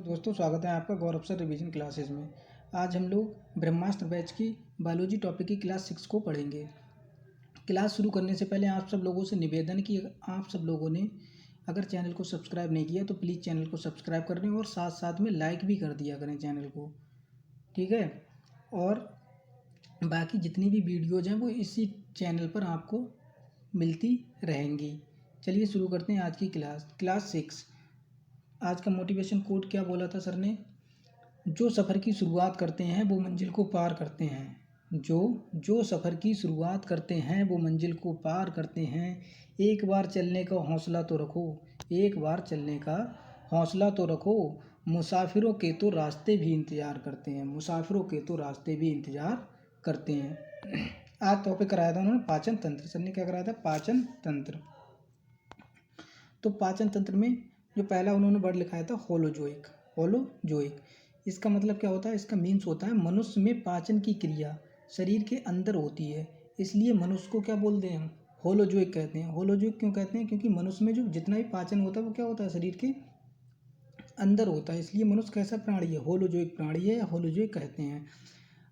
तो दोस्तों स्वागत है आपका गौरव सर रिवीजन क्लासेस में। आज हम लोग ब्रह्मास्त्र बैच की बायोलॉजी टॉपिक की क्लास 6 को पढ़ेंगे। क्लास शुरू करने से पहले आप सब लोगों से निवेदन कि आप सब लोगों ने अगर चैनल को सब्सक्राइब नहीं किया तो प्लीज़ चैनल को सब्सक्राइब कर लें और साथ साथ में लाइक भी कर दिया करें चैनल को, ठीक है। और बाकी जितनी भी वीडियोज़ हैं वो इसी चैनल पर आपको मिलती रहेंगी। चलिए शुरू करते हैं आज की क्लास 6। आज का मोटिवेशन कोट क्या बोला था सर ने? जो सफ़र की शुरुआत करते हैं वो मंजिल को पार करते हैं। जो सफ़र की शुरुआत करते हैं वो मंजिल को पार करते हैं। एक बार चलने का हौसला तो रखो, एक बार चलने का हौसला तो रखो। मुसाफिरों के तो रास्ते भी इंतज़ार करते हैं, मुसाफिरों के तो रास्ते भी इंतज़ार करते हैं। आज टॉपिक कराया था उन्होंने पाचन तंत्र। सर ने क्या कराया था? पाचन तंत्र। तो पाचन तंत्र में जो पहला उन्होंने वर्ड लिखाया था होलोजोइक। होलोजोइक इसका मतलब क्या होता है? इसका मीन्स होता है मनुष्य में पाचन की क्रिया शरीर के अंदर होती है, इसलिए मनुष्य को क्या बोलते हैं? होलोजोइक कहते हैं। होलोजोइक क्यों कहते हैं? क्योंकि मनुष्य में जो जितना भी पाचन होता है वो क्या होता है? शरीर के अंदर होता है, इसलिए मनुष्य कैसा प्राणी है? होलोजोइक प्राणी है या होलोजोइक कहते हैं।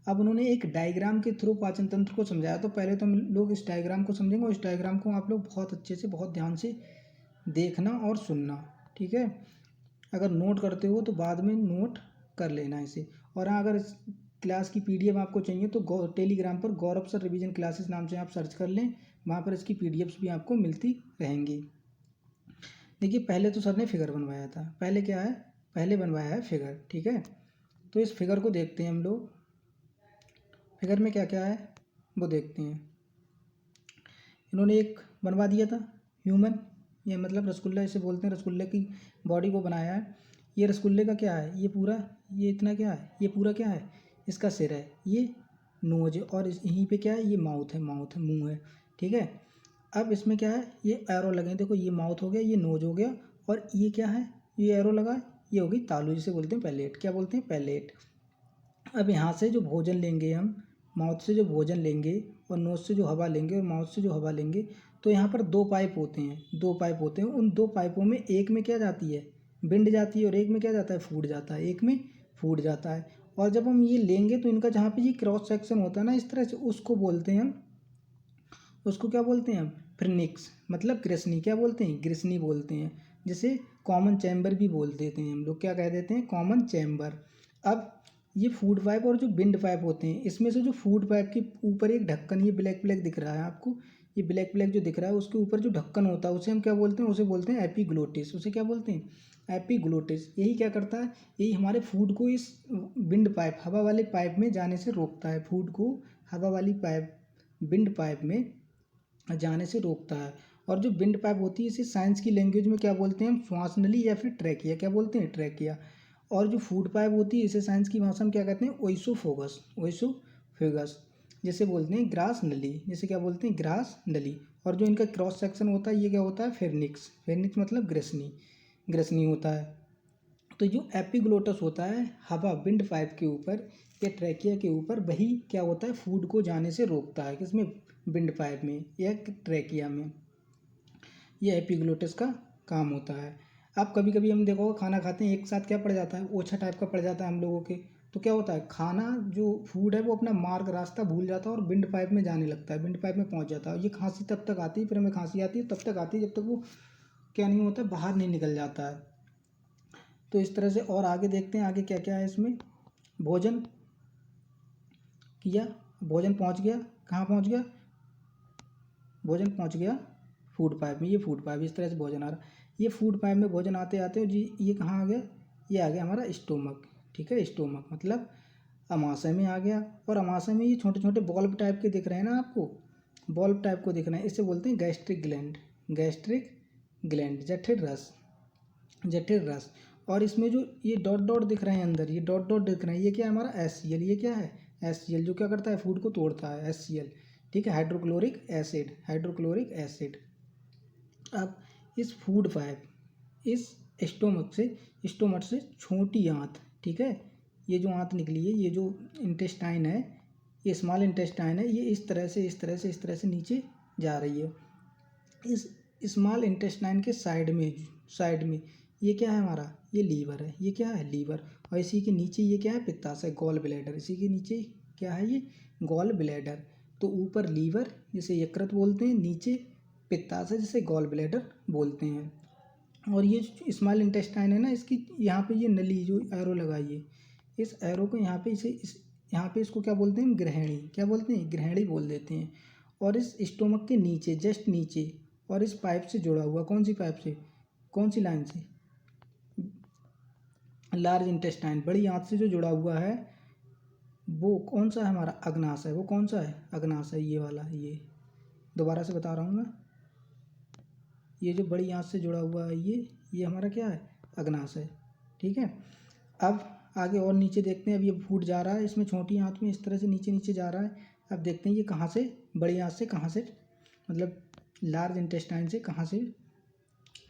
अब उन्होंने एक डायग्राम के थ्रू पाचन तंत्र को समझाया। तो पहले तो हम लोग इस डायग्राम को समझेंगे और इस डायग्राम को आप लोग बहुत अच्छे से बहुत ध्यान से देखना और सुनना, ठीक है। अगर नोट करते हो तो बाद में नोट कर लेना इसे। और हाँ, अगर इस क्लास की पीडीएफ आपको चाहिए तो टेलीग्राम पर गौरव सर रिवीजन क्लासेस नाम से आप सर्च कर लें, वहाँ पर इसकी पीडीएफ्स भी आपको मिलती रहेंगी। देखिए पहले तो सर ने फिगर बनवाया था। पहले क्या है? पहले बनवाया है फिगर, ठीक है। तो इस फिगर को देखते हैं हम लोग। फिगर में क्या क्या है वो देखते हैं। इन्होंने एक बनवा दिया था ह्यूमन, ये मतलब रसगुल्ला इसे बोलते हैं, रसगुल्ले की बॉडी को बनाया है। ये रसगुल्ले का क्या है? ये पूरा, ये इतना क्या है? ये पूरा क्या है? इसका सिर है, ये नोज है, और यहीं पे क्या है? ये माउथ है, माउथ है, मुंह है, ठीक है। अब इसमें क्या है? ये एरो लगे हैं, देखो ये माउथ हो गया, ये नोज हो गया, और ये क्या है? ये एरो लगा है, ये होगी तालू, जिसे बोलते हैं पैलेट। क्या बोलते हैं? पैलेट। अब यहाँ से जो भोजन लेंगे हम, माउथ से जो भोजन लेंगे और नोज से जो हवा लेंगे और माउथ से जो हवा लेंगे, तो यहाँ पर दो पाइप होते हैं, दो पाइप होते हैं। उन दो पाइपों में एक में क्या जाती है? बिंड जाती है, और एक में क्या जाता है? फूट जाता है, एक में फूट जाता है। और जब हम ये लेंगे तो इनका जहाँ पे ये क्रॉस सेक्शन होता है ना इस तरह से, उसको बोलते हैं हम, उसको क्या बोलते हैं हम? फ्रिनिक्स, मतलब ग्रिसनी। क्या बोलते हैं? ग्रिसनी बोलते हैं, जिसे कॉमन चैम्बर भी बोल देते हैं हम लोग। क्या कह देते हैं? Common chamber. अब ये फूड पाइप और जो बिंड पाइप होते हैं, इसमें से जो फूड पाइप के ऊपर एक ढक्कन, ये ब्लैक ब्लैक दिख रहा है आपको, ये ब्लैक ब्लैक जो दिख रहा है, उसके ऊपर जो ढक्कन होता है उसे हम क्या बोलते हैं? उसे बोलते हैं एपिग्लोटिस। उसे क्या बोलते हैं? एपिग्लोटिस। यही क्या करता है? यही हमारे फूड को इस बिंड पाइप, हवा वाले पाइप में जाने से रोकता है। फूड को हवा वाली पाइप, बिंड पाइप में जाने से रोकता है। और जो विंड पाइप होती है इसे साइंस की लैंग्वेज में क्या बोलते हैं हम? श्वास नली या फिर ट्रैकिया। क्या बोलते हैं? ट्रैकिया। और जो फूड पाइप होती है इसे साइंस की भाषा में क्या कहते हैं? ओइसोफोगस। ओइसोफेगस, जिसे बोलते हैं ग्रास नली, जिसे क्या बोलते हैं? ग्रास नली। और जो इनका क्रॉस सेक्शन होता है ये क्या होता है? फेरनिक्स। फेरनिक्स मतलब ग्रेसनी, ग्रेसनी होता है। तो जो एपिग्लोटस होता है हवा विंड पाइप के ऊपर या ट्रैकिया के ऊपर, वही क्या होता है? फूड को जाने से रोकता है। किसमें? विंड पाइप में या ट्रैकिया में। ये एपिग्लोटिस का काम होता है। अब कभी कभी हम देखो खाना खाते हैं, एक साथ क्या पड़ जाता है? ओछा टाइप का पड़ जाता है हम लोगों के। तो क्या होता है? खाना जो फूड है वो अपना मार्ग रास्ता भूल जाता है और विंड पाइप में जाने लगता है, विंड पाइप में पहुंच जाता है। ये खांसी तब तक आती है, फिर हमें खांसी आती है तब तक आती है जब तक वो क्या नहीं होता, बाहर नहीं निकल जाता है। तो इस तरह से और आगे देखते हैं आगे क्या क्या है इसमें। भोजन किया, भोजन पहुंच गया, कहाँ पहुंच गया? भोजन पहुंच गया फूड पाइप में। ये फूड पाइप, इस तरह से भोजन आ रहा। ये फूड पाइप में भोजन आते आते जी ये कहाँ आ गया? ये आ गया हमारा स्टोमक, ठीक है। स्टोमक मतलब अमाशय में आ गया। और अमाशय में ये छोटे छोटे बॉल्ब टाइप के दिख रहे हैं ना आपको, बॉल्ब टाइप को दिख रहे हैं, इसे बोलते हैं गैस्ट्रिक ग्लैंड। गैस्ट्रिक ग्लैंड, जठर रस, जठर रस। और इसमें जो ये डॉट डॉट दिख रहे हैं अंदर, ये डॉट डॉट दिख रहे हैं, ये क्या है हमारा? HCl। ये क्या है? HCl, जो क्या करता है? फूड को तोड़ता है, HCl, ठीक है। Hydrochloric acid, hydrochloric acid. अब इस फूड पाइप, इस स्टोमक से छोटी आंत, ठीक है, ये जो आंत निकली है, ये जो इंटेस्टाइन है, ये स्मॉल इंटेस्टाइन है, ये इस तरह से इस तरह से इस तरह से नीचे जा रही है। इस स्मॉल इंटेस्टाइन के साइड में ये क्या है हमारा? ये लीवर है, ये क्या है लीवर। और इसी के नीचे ये क्या है पित्ताशय गॉल ब्लैडर, इसी के नीचे क्या है ये गॉल ब्लैडर। तो ऊपर लीवर जिसे यकृत बोलते हैं, नीचे पित्ताशय जिसे गॉल ब्लैडर बोलते हैं। और ये स्मॉल इंटेस्टाइन है ना, इसकी यहाँ पे ये नली जो एरो लगाई है, इस एरो को यहाँ पे यहाँ पे इसको क्या बोलते हैं ग्रहणी, क्या बोलते हैं ग्रहणी बोल देते हैं। और इस स्टोमक के नीचे जस्ट नीचे और इस पाइप से जुड़ा हुआ, कौन सी पाइप से, कौन सी लाइन से, लार्ज इंटेस्टाइन बड़ी आंत से जो जुड़ा हुआ है वो कौन सा है हमारा अग्नाशय है। वो कौन सा है अग्नाशय है, ये वाला। ये दोबारा से बता रहा हूँ मैं, ये जो बड़ी आंत से जुड़ा हुआ है ये हमारा क्या है अग्नाशय है। ठीक है, अब आगे और नीचे देखते हैं। अब ये फूट जा रहा है इसमें छोटी आंत में, इस तरह से नीचे नीचे जा रहा है। अब देखते हैं ये कहाँ से, बड़ी आंत से कहाँ से, मतलब लार्ज इंटेस्टाइन से कहाँ से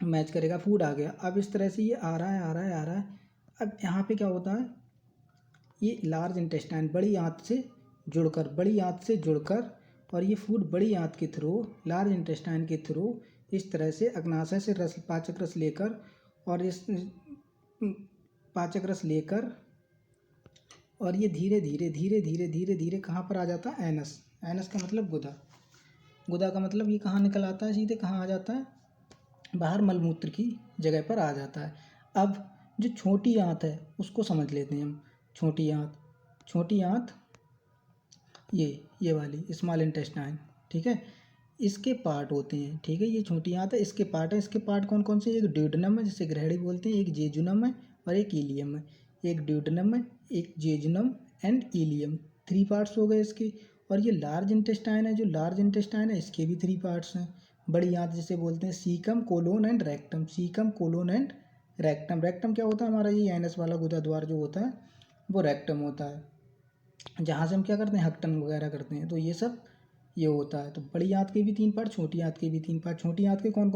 मैच करेगा। फूड आ गया, अब इस तरह से ये आ रहा है आ रहा है आ रहा है। अब यहाँ पे क्या होता है, ये लार्ज इंटेस्टाइन बड़ी आंत से जुड़कर और ये फूड बड़ी आंत के थ्रू, लार्ज इंटेस्टाइन के थ्रू इस तरह से अग्नाशय से रस, पाचक रस लेकर, और इस पाचक रस लेकर और ये धीरे धीरे धीरे धीरे धीरे धीरे कहाँ पर आ जाता है एनस। एनस का मतलब गुदा, गुदा का मतलब ये कहाँ निकल आता है, सीधे कहाँ आ जाता है बाहर मलमूत्र की जगह पर आ जाता है। अब जो छोटी आंत है उसको समझ लेते हैं हम। छोटी आंत ये वाली स्मॉल इंटेस्टाइन, ठीक है, इसके पार्ट होते हैं। ठीक है, ये छोटी आंत है, इसके पार्ट है। इसके पार्ट कौन कौन से, एक ड्यूडेनम है जिसे ग्रहणी बोलते हैं, एक जेजुनम है और एक इलियम है। एक ड्यूडेनम है, एक जेजुनम एंड इलियम, 3 पार्ट्स हो गए इसके। और ये लार्ज इंटेस्टाइन है, जो लार्ज इंटेस्टाइन है इसके भी 3 पार्ट्स हैं। बड़ी आंत जिसे बोलते हैं caecum, colon and rectum. Caecum, colon and rectum. Rectum क्या होता है हमारा, ये एनस वाला गुदा द्वार जो होता है वो रेक्टम होता है, जहाँ से हम क्या करते हैं हक्टन वगैरह करते हैं। तो ये सब ये होता है। तो बड़ी आंत के भी 3 पार्ट, छोटी आंत के भी 3 पार्ट। छोटी आंत के कौन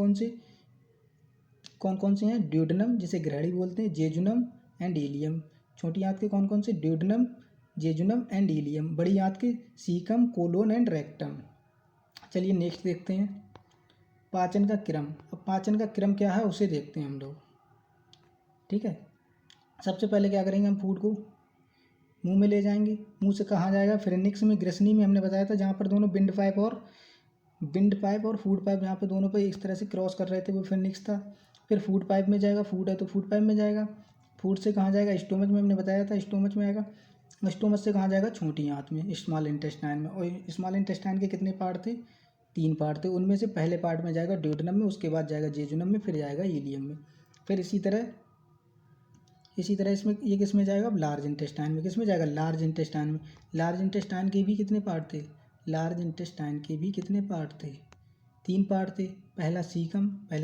कौन से हैं, ड्यूडेनम जिसे ग्रहणी बोलते हैं, जेजुनम एंड इलियम। छोटी आंत के कौन कौन से, ड्यूडेनम, जेजुनम एंड इलियम। बड़ी आंत के सीकम, कोलोन एंड रेक्टम। चलिए नेक्स्ट देखते हैं पाचन का क्रम। अब पाचन का क्रम क्या है उसे देखते हैं हम लोग। ठीक है, सबसे पहले क्या करेंगे, हम फूड को मुंह में ले जाएंगे। मुंह से कहाँ जाएगा, फ्रेनिक्स में, ग्रसनी में हमने बताया था, जहाँ पर दोनों विंड पाइप और फूड पाइप यहाँ पे दोनों पे इस तरह से क्रॉस कर रहे थे, वो फ्रेनिक्स था। फिर फूड पाइप में जाएगा, फूड है तो फूड पाइप में जाएगा। फूड से कहाँ जाएगा, स्टोमच में, हमने बताया था स्टोमच में आएगा। स्टोमच से कहाँ जाएगा, छोटी आंत में, स्मॉल इंटेस्टाइन में। और स्मॉल इंटेस्टाइन के कितने पार्ट थे, 3 पार्ट थे। उनमें से पहले पार्ट में जाएगा ड्यूडेनम में, उसके बाद जाएगा जेजुनम में, फिर जाएगा इलियम में। फिर इसी तरह इसमें ये किस में जाएगा, लार्ज इंटेस्टाइन में। किस में जाएगा, लार्ज इंटेस्टाइन में। लार्ज इंटेस्टाइन के भी कितने पार्ट थे, लार्ज इंटेस्टाइन के भी कितने पार्ट थे, 3 पार्ट थे। पहले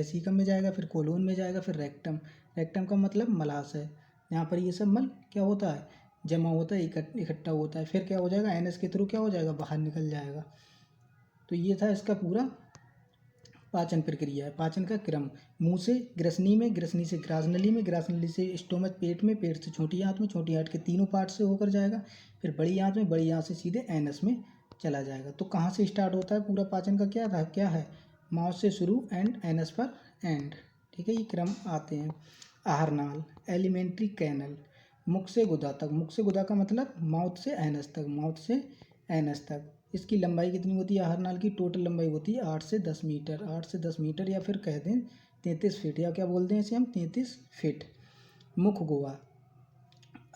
सीकम में जाएगा, फिर कोलोन में जाएगा, फिर रेक्टम। रेक्टम का मतलब मलाशय, यहाँ पर ये सब मल क्या होता है, जमा होता है, इकट्ठा होता है। फिर क्या हो जाएगा, एनएस के थ्रू क्या हो जाएगा, बाहर निकल जाएगा। तो ये था इसका पूरा पाचन प्रक्रिया है, पाचन का क्रम। मुंह से ग्रसनी में, ग्रसनी से ग्रासनली में, ग्रासनली से स्टोमच पेट में, पेट से छोटी आंत में, छोटी आंत के तीनों पार्ट से होकर जाएगा। फिर बड़ी आंत में, बड़ी आंत से सीधे एनस में चला जाएगा। तो कहाँ से स्टार्ट होता है पूरा पाचन का, क्या है माउथ से शुरू एंड एनस पर एंड। ठीक है, ये क्रम आते हैं। आहार नाल, एलिमेंट्री कैनल, मुख से गुदा तक। मुख से गुदा का मतलब माउथ से एनस तक, माउथ से एनस तक। इसकी लंबाई कितनी होती है, आहार नाल की टोटल लंबाई होती है 8 से 10 मीटर, 8 से 10 मीटर, या फिर कहते हैं 33 फीट, या क्या बोलते हैं इसे हम, 33 फीट। मुख गोआ,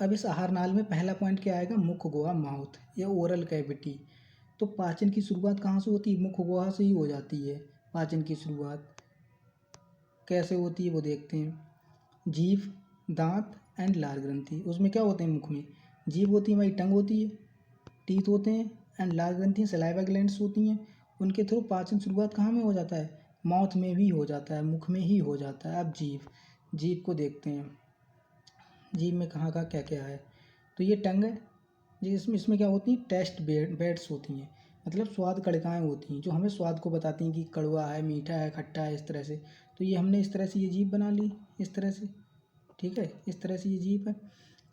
अब इस आहार नाल में पहला पॉइंट क्या आएगा, मुख गोआ, माउथ या ओरल कैविटी। तो पाचन की शुरुआत कहाँ से होती है, मुख गोआ से ही हो जाती है। पाचन की शुरुआत कैसे होती है वो देखते हैं। जीभ, दांत एंड लार ग्रंथि, उसमें क्या होते हैं मुख में, जीभ होती है, हमारी टंग होती है, टीथ होते हैं, एंड लार ग्रंथि सलाइवा ग्लैंड्स होती हैं। उनके थ्रू पाचन शुरुआत कहाँ में हो जाता है, माउथ में भी हो जाता है, मुख में ही हो जाता है। अब जीभ को देखते हैं, जीभ में कहाँ कहाँ क्या क्या है। तो ये टंग है, इसमें क्या होती है, टेस्ट बेड्स होती हैं, मतलब स्वाद कणिकाएँ होती हैं जो हमें स्वाद को बताती हैं कि कड़वा है, मीठा है, खट्टा है, इस तरह से। तो ये हमने इस तरह से ये जीभ बना ली, इस तरह से। ठीक है, इस तरह से ये जीभ है।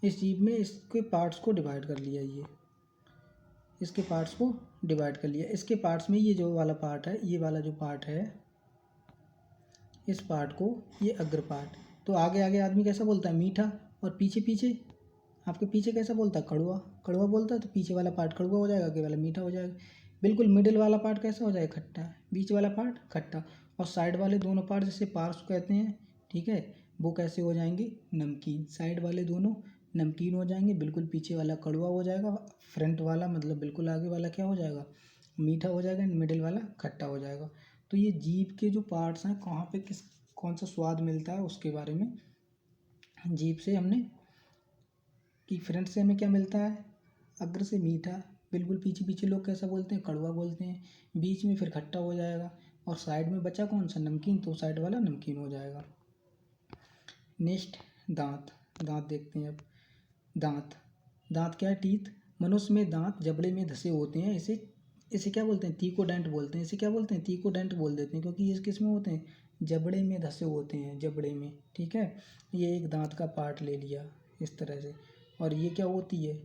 इस जीभ में इसके पार्ट्स को डिवाइड कर लिया, इसके पार्ट्स को डिवाइड कर लिया। इसके पार्ट्स में ये जो वाला पार्ट है, ये वाला जो पार्ट है, इस पार्ट को, ये अग्र पार्ट, तो आगे आगे आदमी कैसा बोलता है, मीठा, और पीछे पीछे आपके पीछे कैसा बोलता है, कड़वा। कड़वा बोलता है तो पीछे वाला पार्ट कड़वा हो जाएगा, आगे वाला मीठा हो जाएगा। बिल्कुल मिडिल वाला पार्ट कैसा हो जाएगा, खट्टा, बीच वाला पार्ट खट्टा, और साइड वाले दोनों पार्ट जिसे पार्श्व कहते हैं, ठीक है, वो कैसे हो जाएंगे, नमकीन। साइड वाले दोनों नमकीन हो जाएंगे, बिल्कुल पीछे वाला कड़वा हो जाएगा, फ्रंट वाला मतलब बिल्कुल आगे वाला क्या हो जाएगा, मीठा हो जाएगा, एंड मिडिल वाला खट्टा हो जाएगा। तो ये जीभ के जो पार्ट्स हैं, कहाँ पे किस कौन सा स्वाद मिलता है उसके बारे में, जीभ से हमने कि फ्रंट से हमें क्या मिलता है, अग्र से मीठा, बिल्कुल पीछे पीछे लोग कैसा बोलते हैं, कड़वा बोलते हैं, बीच में फिर खट्टा हो जाएगा, और साइड में बचा कौन सा, नमकीन, तो साइड वाला नमकीन हो जाएगा। नेक्स्ट, दांत। दांत देखते हैं अब। दांत, दांत क्या है, टीथ। मनुष्य में दांत जबड़े में धसे होते हैं, इसे इसे क्या बोलते हैं, तीकोडेंट बोलते हैं। इसे क्या बोलते हैं, तीकोडेंट बोल देते हैं, क्योंकि ये किस में होते हैं, जबड़े में धसे होते हैं, जबड़े में, ठीक है। ये एक दांत का पार्ट ले लिया इस तरह से, और ये क्या होती है,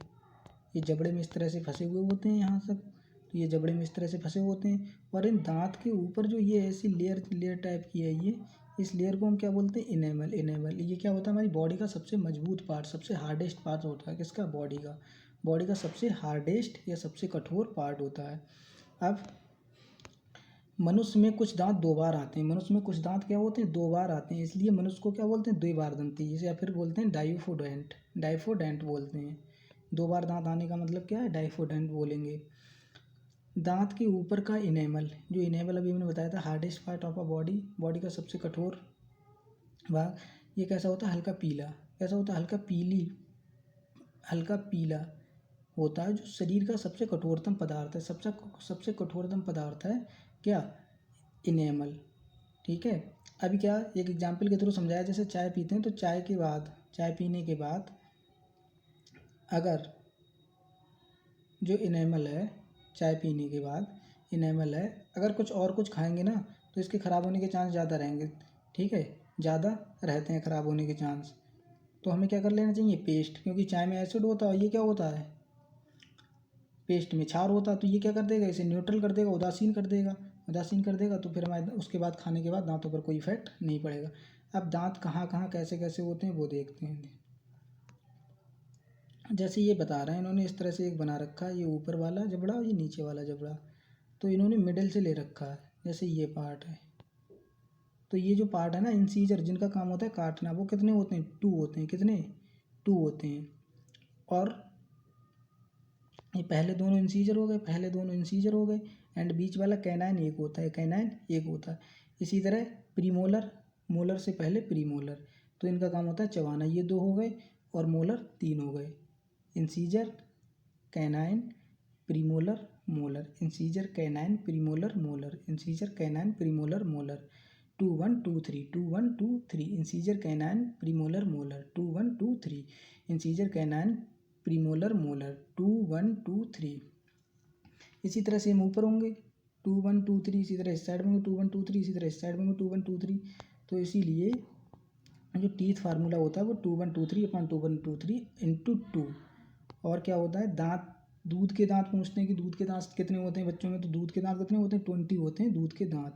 ये जबड़े में इस तरह से फंसे हुए होते हैं यहाँ सब, तो ये जबड़े में इस तरह से फंसे होते हैं, और इन दांत के ऊपर जो ये ऐसी लेयर लेयर टाइप की है, ये इस लेयर को हम क्या बोलते हैं, इनेमल। इनेमल ये क्या होता है, हमारी बॉडी का सबसे मजबूत पार्ट, सबसे हार्डेस्ट पार्ट होता है, किसका, बॉडी का। बॉडी का सबसे हार्डेस्ट या सबसे कठोर पार्ट होता है। अब मनुष्य में कुछ दांत दो बार आते हैं, मनुष्य में कुछ दांत क्या होते हैं, दो बार आते हैं, इसलिए मनुष्य को क्या बोलते हैं, द्विबारदंती, जिसे या फिर बोलते हैं डाइफोडेंट। डाइफोडेंट बोलते हैं। दो बार दांत आने का मतलब क्या है, डाइफोडेंट बोलेंगे। दांत के ऊपर का इनेमल, जो इनेमल अभी हमने बताया था, hardest part of a body, body का सबसे कठोर भाग, ये कैसा होता है, हल्का पीला। कैसा होता है, हल्का पीला होता है, जो शरीर का सबसे कठोरतम पदार्थ है, सबसे सबसे कठोरतम पदार्थ है क्या, इनेमल, ठीक है। अभी क्या, एक एग्जाम्पल के थ्रू समझाया, जैसे चाय पीते हैं, तो चाय के बाद, चाय पीने के बाद अगर जो इनेमल है, चाय पीने के बाद इनेमल है, अगर कुछ खाएंगे ना, तो इसके ख़राब होने के चांस ज़्यादा रहेंगे, ठीक है, ज़्यादा रहते हैं ख़राब होने के चांस। तो हमें क्या कर लेना चाहिए, पेस्ट, क्योंकि चाय में एसिड होता है, ये क्या होता है, पेस्ट में क्षार होता है, तो ये क्या कर देगा, इसे न्यूट्रल कर देगा, उदासीन कर देगा। उदासीन कर देगा तो फिर हमारे उसके बाद खाने के बाद दांतों पर कोई इफेक्ट नहीं पड़ेगा। अब दांत कहाँ कहाँ कैसे कैसे होते हैं वो देखते हैं। जैसे ये बता रहे हैं इन्होंने, इस तरह से एक बना रखा है, ये ऊपर वाला जबड़ा और ये नीचे वाला जबड़ा, तो इन्होंने मिडिल से ले रखा है, जैसे ये पार्ट है। तो ये जो पार्ट है ना, इंसीजर, जिनका काम होता है काटना, वो कितने होते हैं, टू होते हैं, कितने, टू होते हैं। और ये पहले दोनों इंसीजर हो गए, पहले दोनों इंसीजर हो गए, एंड बीच वाला कैनाइन एक होता है, कैनाइन एक होता है। इसी तरह प्रीमोलर, मोलर से पहले प्रीमोलर, तो इनका काम होता है चबाना, ये दो हो गए, और मोलर तीन हो गए, incisor, canine, premolar, molar, incisor, canine, premolar, molar, incisor, canine, premolar, molar, 2 1 2 3, 2 1 2 3, incisor, canine, premolar, molar, 2 1 2 3, incisor, canine, premolar, molar, 2 1 2 3। इसी तरह से हम ऊपर होंगे 2 1 2 3, इसी तरह इस साइड में 2 1 2 3, इसी तरह इस साइड में 2 1 2 3। तो इसीलिए जो टीथ फार्मूला होता है वो 2 1 2 3 अपॉन 2 1 2 3 इंटू 2। और क्या होता है, दांत, दूध के दांत पूछते हैं कि दूध के दांत कितने होते हैं बच्चों में, तो दूध के दांत कितने होते हैं, 20 होते हैं दूध के दांत।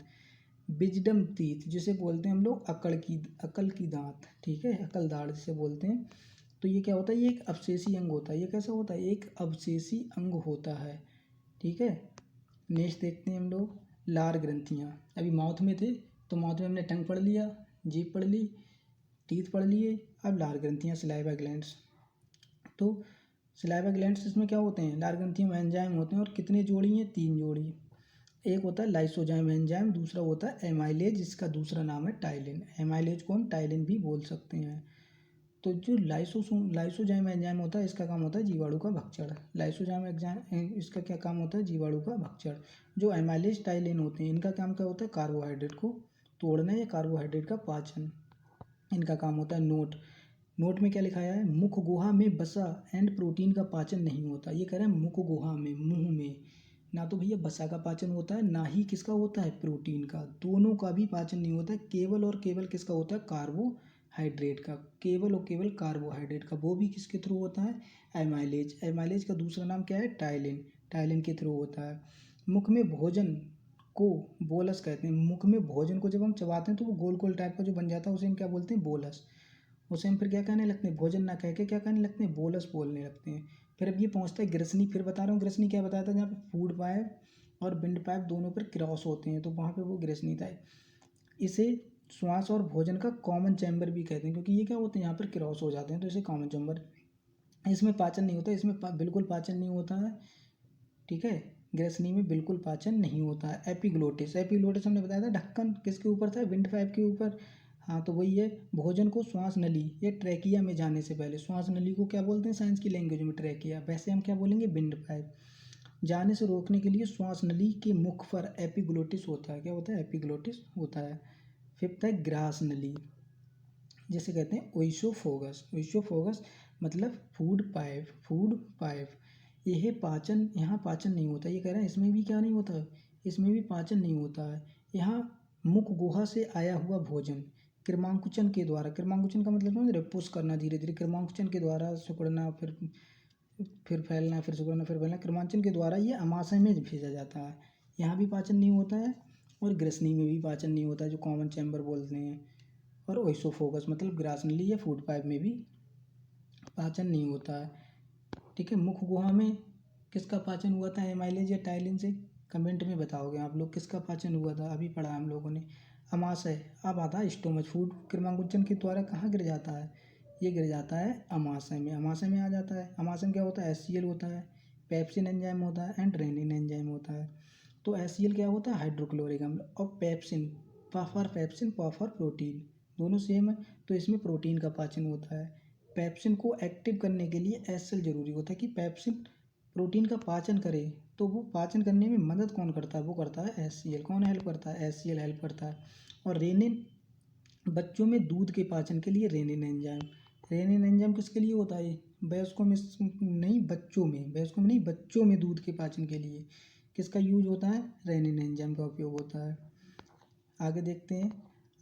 विजडम टीथ जिसे बोलते हैं हम लोग, अकल की दांत, ठीक है, अकल दाढ़ जिसे बोलते हैं। तो ये क्या होता है, ये एक अवशेषी अंग होता है। ये कैसा होता है, एक अवशेषी अंग होता है, ठीक है। नेक्स्ट देखते हैं हम लोग, लार ग्रंथियाँ। अभी माउथ में थे, तो माउथ में हमने टंग पढ़ लिया, जीभ पढ़ ली, टीथ पढ़ लिए। अब लार ग्रंथियाँ, सलाइवा ग्लैंड्स। तो सलाइवा ग्लैंड्स, इसमें क्या होते हैं, लार ग्रंथियों में एंजाइम होते हैं, और कितने जोड़ी हैं, 3 जोड़ी। एक होता है लाइसोजाइम एंजाइम, दूसरा होता है एमाइलेज, जिसका दूसरा नाम है टाइलिन। एमाइलेज को हम टाइलिन भी बोल सकते हैं। तो जो लाइसोजाइम एंजाइम होता है, इसका काम होता है जीवाणु का भक्षण। लाइसोजाइम एंजाइम, इसका क्या काम होता है, जीवाणु का भक्षण। जो एमाइलेज टाइलिन होते हैं, इनका काम क्या होता है, कार्बोहाइड्रेट को तोड़ना या कार्बोहाइड्रेट का पाचन, इनका काम होता है। नोट, नोट में क्या लिखाया है, मुख गुहा में बसा एंड प्रोटीन का पाचन नहीं होता। ये कह रहे हैं मुख गुहा में, मुंह में, ना तो भैया बसा का पाचन होता है, ना ही किसका होता है, प्रोटीन का, दोनों का भी पाचन नहीं होता है। केवल और केवल किसका होता है, कार्बोहाइड्रेट का, केवल और केवल कार्बोहाइड्रेट का, वो भी किसके थ्रू होता है, एमाइलेज। एमाइलेज का दूसरा नाम क्या है, टाइलिन, टाइलिन के थ्रू होता है। मुख में भोजन को बोलस कहते हैं। मुख में भोजन को जब हम चबाते हैं तो वो गोल गोल टाइप का जो बन जाता है उसे हम क्या बोलते हैं, बोलस। उसे हम फिर क्या कहने लगते हैं, भोजन ना कह के क्या कहने लगते हैं, बोलस बोलने लगते हैं। फिर अब ये पहुँचता है ग्रसनी। फिर बता रहा हूँ ग्रसनी क्या बताया था, जहाँ पे फूड पाइप और विंड पाइप दोनों पर क्रॉस होते हैं तो वहाँ पे वो ग्रसनी था। इसे श्वास और भोजन का कॉमन चैम्बर भी कहते हैं, क्योंकि ये क्या होते हैं, यहाँ पर क्रॉस हो जाते हैं तो इसे कॉमन चैम्बर। इसमें पाचन नहीं होता, इसमें बिल्कुल पाचन नहीं होता है, ठीक है। ग्रसनी में बिल्कुल पाचन नहीं होता है। एपिग्लोटिस, एपिग्लोटिस हमने बताया था ढक्कन किसके ऊपर था, विंड पाइप के ऊपर। हाँ तो वही है, भोजन को श्वास नली या ट्रैकिया में जाने से पहले, श्वास नली को क्या बोलते हैं साइंस की लैंग्वेज में, ट्रैकिया, वैसे हम क्या बोलेंगे, विंड पाइप, जाने से रोकने के लिए श्वास नली के मुख पर एपिग्लोटिस होता है। क्या होता है, एपिग्लोटिस होता है। फिफ्थ है ग्रास नली, जिसे कहते हैं ओइसोफोगस। ओइसोफोगस मतलब फूड पाइप, फूड पाइप। यह पाचन, यहाँ पाचन नहीं होता, ये कह रहे हैं इसमें भी क्या नहीं होता है, इसमें भी पाचन नहीं होता है। यहाँ मुख गुहा से आया हुआ भोजन क्रमांकुचन के द्वारा, क्रमांकुचन का मतलब समझ रहे, पुश करना धीरे धीरे, क्रमांकुचन के द्वारा सिकुड़ना, फिर फैलना, फिर सिकुड़ना, फिर फैलना, क्रमांकुचन के द्वारा ये अमाशय में भेजा जाता है। यहाँ भी पाचन नहीं होता है और ग्रसनी में भी पाचन नहीं होता है, जो कॉमन चैम्बर बोलते हैं। और ओइसोफोगस मतलब ग्रास नली या फूड पाइप में भी पाचन नहीं होता है, ठीक है। मुख गुहा में किसका पाचन हुआ था, एमाइलेज या टाइलिन से, कमेंट में बताओगे आप लोग किसका पाचन हुआ था, अभी पढ़ा हम लोगों ने। अमाशय, अब आता है स्टोमच। फूड क्रमांकुचन के द्वारा कहाँ गिर जाता है, ये गिर जाता है अमाशय में, अमाशय में आ जाता है। अमाशय में क्या होता है, HCl होता है, पेप्सिन एंजाइम होता है एंड रेनिन एंजाइम होता है। तो HCl क्या होता है, हाइड्रोक्लोरिक अम्ल, और पेप्सिन, पा फॉर पेप्सिन, पा फॉर प्रोटीन, दोनों सेम है, तो इसमें प्रोटीन का पाचन होता है। पेप्सिन को एक्टिव करने के लिए HCl जरूरी होता है कि पेप्सिन प्रोटीन का पाचन करे, तो वो पाचन करने में मदद कौन करता है, वो करता है HCl। कौन हेल्प करता है, HCl हेल्प करता है। और रेनिन, बच्चों में दूध के पाचन के लिए रेनिन एंजाइम, रेनिन एंजाइम किसके लिए होता है, वयस्कों में नहीं, बच्चों में, वयस्कों में नहीं, बच्चों में दूध के पाचन के लिए किसका यूज होता है, रेनिन एंजाइम का उपयोग होता है। आगे देखते हैं,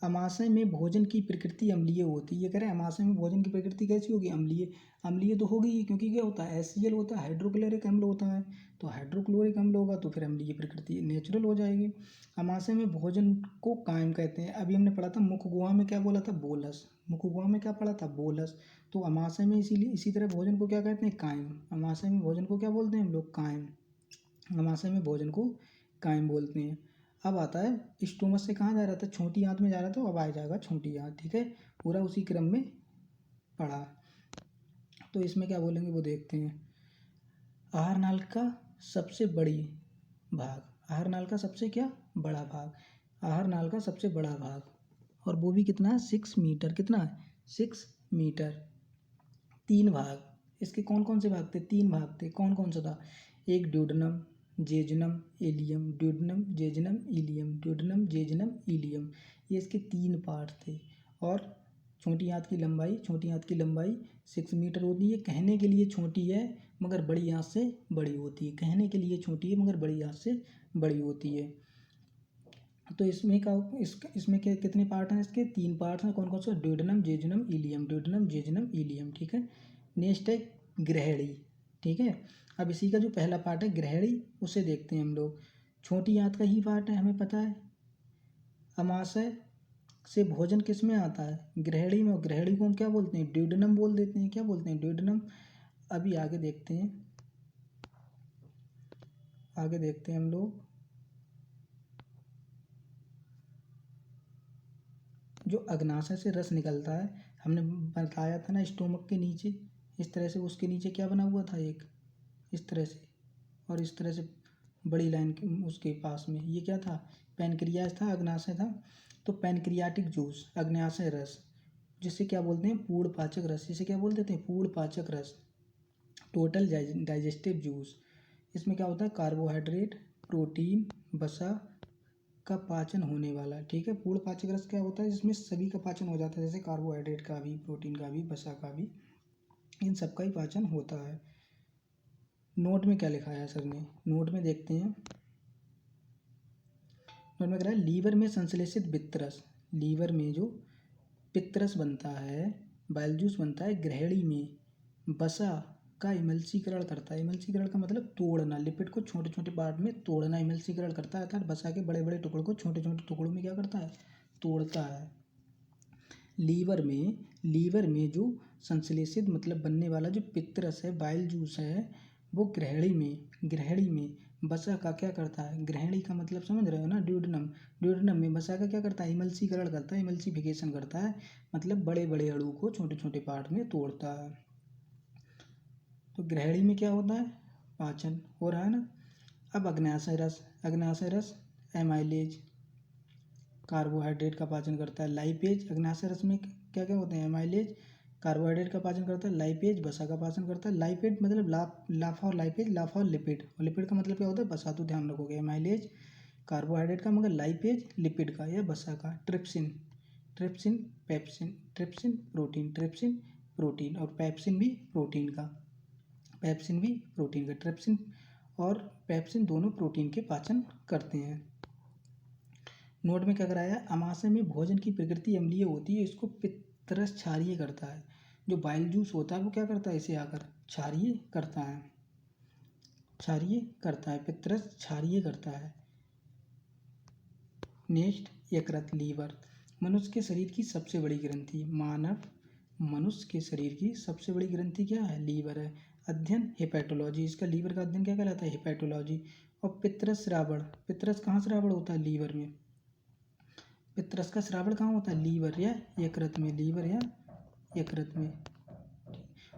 अमाशय में भोजन की प्रकृति अम्लीय होती है। ये कह रहे हैं अमाशय में भोजन की प्रकृति कैसी होगी, अम्लीय। अम्लीय तो होगी ही, क्योंकि क्या होता है, HCl होता है, हाइड्रोक्लोरिक अम्ल होता है, तो हाइड्रोक्लोरिक अम्ल होगा तो फिर अम्लीय प्रकृति नेचुरल हो जाएगी। अमाशय में भोजन को कायम कहते हैं। अभी हमने पढ़ा था मुख गुहा में क्या बोला था, बोलस, मुख गुहा में क्या पढ़ा था, बोलस। तो अमाशय में इसीलिए इसी तरह भोजन को क्या कहते हैं, कायम। अमाशय में भोजन को क्या बोलते हैं हम लोग, कायम। अमाशय में भोजन को कायम बोलते हैं। अब आता है स्टोमच से कहाँ जा रहा था, छोटी आंत में जा रहा था, अब आ जाएगा छोटी आंत, ठीक है। पूरा उसी क्रम में पढ़ा, तो इसमें क्या बोलेंगे वो देखते हैं। आहार नाल का सबसे बड़ी भाग, आहार नाल का सबसे क्या बड़ा भाग, आहार नाल का सबसे बड़ा भाग, और वो भी कितना है, 6 मीटर, कितना है, 6 मीटर। 3 भाग, इसके कौन कौन से भाग थे, 3 भाग थे, कौन कौन सा था, एक duodenum, jejunum, ileum, duodenum, jejunum, ileum, duodenum, jejunum, ileum, ये इसके 3 पार्ट थे। और छोटी आंत की लंबाई, छोटी आंत की लंबाई 6 मीटर होती है। कहने के लिए छोटी है मगर बड़ी आंत से बड़ी होती है, कहने के लिए छोटी है मगर बड़ी आंत से बड़ी होती है। तो इसमें का इसमें क्या, कितने पार्ट हैं, इसके 3 पार्ट हैं, कौन कौन सा, duodenum, jejunum, ileum, duodenum, jejunum, ileum, ठीक है। नेक्स्ट है ग्रहणी, ठीक है। अब इसी का जो पहला पार्ट है ग्रहणी, उसे देखते हैं हम लोग। छोटी आंत का ही पार्ट है, हमें पता है। अमाशय से भोजन किस में आता है, ग्रहणी में, ग्रहणी को हम क्या बोलते हैं, ड्यूडेनम बोल देते हैं, क्या बोलते हैं, ड्यूडेनम। अभी आगे देखते हैं, आगे देखते हैं हम लोग, जो अग्नाशय से रस निकलता है, हमने बताया था ना, स्टोमक के नीचे इस तरह से, उसके नीचे क्या बना हुआ था, एक इस तरह से, और इस तरह से बड़ी लाइन के उसके पास में ये क्या था, पैनक्रियाज था, अग्नाशय था। तो पैनक्रियाटिक जूस, अग्नाशय रस, जिसे क्या बोलते हैं, पूर्ण पाचक रस, जिसे क्या बोल देते हैं, पूर्ण पाचक रस। टोटल डाइजेस्टिव जूस, इसमें क्या होता है, कार्बोहाइड्रेट, प्रोटीन, वसा का पाचन होने वाला, ठीक है। पूर्ण पाचक रस क्या होता है, जिसमें सभी का पाचन हो जाता है, जैसे कार्बोहाइड्रेट का भी, प्रोटीन का भी, वसा का भी, इन सब का ही पाचन होता है। नोट में क्या लिखा है सर ने, नोट में देखते हैं। नोट में कह रहा है लीवर में संश्लेषित पित्तरस, लीवर में जो पित्तरस बनता है, बाइल जूस बनता है, ग्रहणी में वसा का इमल्सीकरण करता है। इमल्सीकरण का मतलब तोड़ना, लिपिड को छोटे छोटे पार्ट में तोड़ना इमल्सीकरण करता है, अर्थात वसा के बड़े बड़े टुकड़ों को छोटे छोटे टुकड़ों में क्या करता है, तोड़ता है। लीवर में जो संश्लेषित मतलब बनने वाला जो पित्तरस है, बाइल जूस है, वो ग्रहणी में वसा का क्या करता है, ग्रहणी का मतलब समझ रहे हो ना, ड्यूडेनम में वसा का क्या करता है, इमल्सीकरण करता है, इमल्सिफिकेशन करता है, मतलब बड़े बड़े अणु को छोटे छोटे पार्ट में तोड़ता है। तो ग्रहणी में क्या होता है, पाचन हो रहा है ना। अब अग्न्याशय रस एमाइलेज कार्बोहाइड्रेट का पाचन करता है। लाइपेज अग्न्याशय रस में क्या क्या होते हैं, एमाइलेज कार्बोहाइड्रेट का पाचन करता है, लाइपेज वसा का पाचन करता है। लाइपेज मतलब लाफा और लाइपेज, लाफा और लिपिड, और लिपिड का मतलब क्या होता है, वसा, तो ध्यान रखोगे। एमाइलेज कार्बोहाइड्रेट का, मगर लाइपेज लिपिड का या वसा का। ट्रिप्सिन प्रोटीन और पेप्सिन भी प्रोटीन का। ट्रिप्सिन और पेप्सिन दोनों प्रोटीन के पाचन करते हैं। नोट में क्या कराया, अमाशय में भोजन की प्रकृति अम्लीय होती है, इसको पित्तरस क्षारीय करता है। जो बाइल जूस होता है वो क्या करता है, इसे आकर क्षारीय करता है, पित्तरस क्षारीय करता है। नेक्स्ट, यकृत, लीवर, मनुष्य के शरीर की सबसे बड़ी ग्रंथि, मनुष्य के शरीर की सबसे बड़ी ग्रंथि क्या है, लीवर है। अध्ययन हेपेटोलॉजी, इसका लीवर का अध्ययन क्या कहलाता है, हेपेटोलॉजी। और पित्तरस श्रावण, पित्तरस कहाँ श्रावण होता है, लीवर में। पित्तरस का श्रावण कहाँ होता है, लीवर या यकृत में।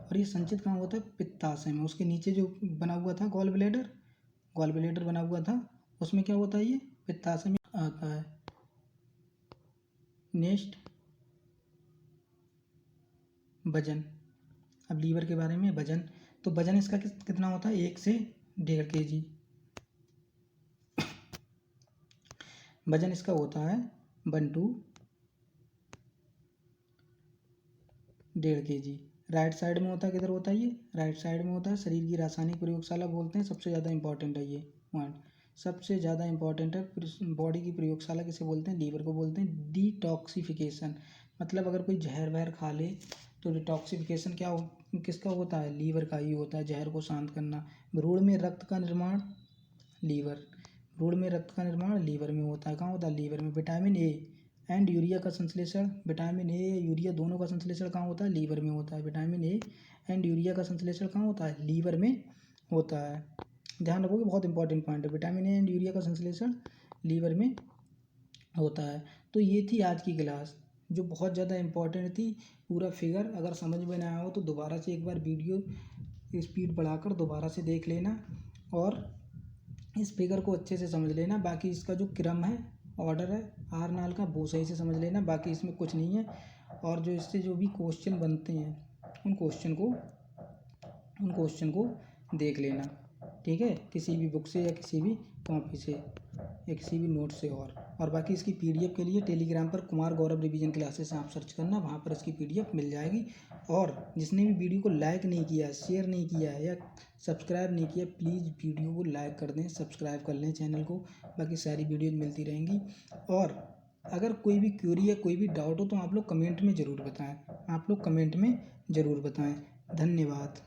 और ये संचित कहाँ होता है, पित्ताशय में। उसके नीचे जो बना हुआ था गॉल ब्लेडर बना हुआ था, उसमें क्या होता है, ये पित्ताशय में आता है। नेक्स्ट, वजन। अब लीवर के बारे में वजन, तो वजन इसका कितना होता है, 1 से 1.5 kg। वजन इसका होता है 1 to 1.5 kg। राइट साइड में होता है, किधर होता है ये, राइट साइड में होता है। शरीर की रासायनिक प्रयोगशाला बोलते हैं, सबसे ज़्यादा इंपॉर्टेंट है ये पॉइंट, सबसे ज़्यादा इंपॉर्टेंट है। बॉडी की प्रयोगशाला किसे बोलते हैं, लीवर को बोलते हैं। डिटॉक्सिफिकेशन मतलब अगर कोई जहर वहर खा ले तो डिटॉक्सिफिकेशन किसका होता है, लीवर का ही होता है, जहर को शांत करना। भ्रूण में रक्त का निर्माण लीवर में होता है, कहाँ होता है, लीवर में। विटामिन ए एंड यूरिया का संश्लेषण, विटामिन ए या यूरिया दोनों का संश्लेषण कहाँ होता है, लीवर में होता है। विटामिन ए एंड यूरिया का संश्लेषण कहाँ होता है, लीवर में होता है। ध्यान रखोगे, बहुत इंपॉर्टेंट पॉइंट है, विटामिन ए एंड यूरिया का संश्लेषण लीवर में होता है। तो ये थी आज की क्लास, जो बहुत ज़्यादा इंपॉर्टेंट थी। पूरा फिगर अगर समझ में ना आया हो तो दोबारा से एक बार वीडियो स्पीड बढ़ाकर दोबारा से देख लेना और इस फिगर को अच्छे से समझ लेना। बाकी इसका जो क्रम है, ऑर्डर है आर नाल का, वो सही से समझ लेना। बाकी इसमें कुछ नहीं है। और जो इससे जो भी क्वेश्चन बनते हैं उन क्वेश्चन को देख लेना, ठीक है, किसी भी बुक से या किसी भी कॉपी से या किसी भी नोट से। और बाकी इसकी पीडीएफ के लिए टेलीग्राम पर कुमार गौरव रिवीजन क्लासेस आप सर्च करना, वहाँ पर इसकी पीडीएफ मिल जाएगी। और जिसने भी वीडियो को लाइक नहीं किया, शेयर नहीं किया है या सब्सक्राइब नहीं किया, प्लीज़ वीडियो को लाइक कर दें, सब्सक्राइब कर लें चैनल को। बाकी सारी वीडियोज़ मिलती रहेंगी। और अगर कोई भी क्वेरी या कोई भी डाउट हो तो आप लोग कमेंट में ज़रूर बताएं। धन्यवाद।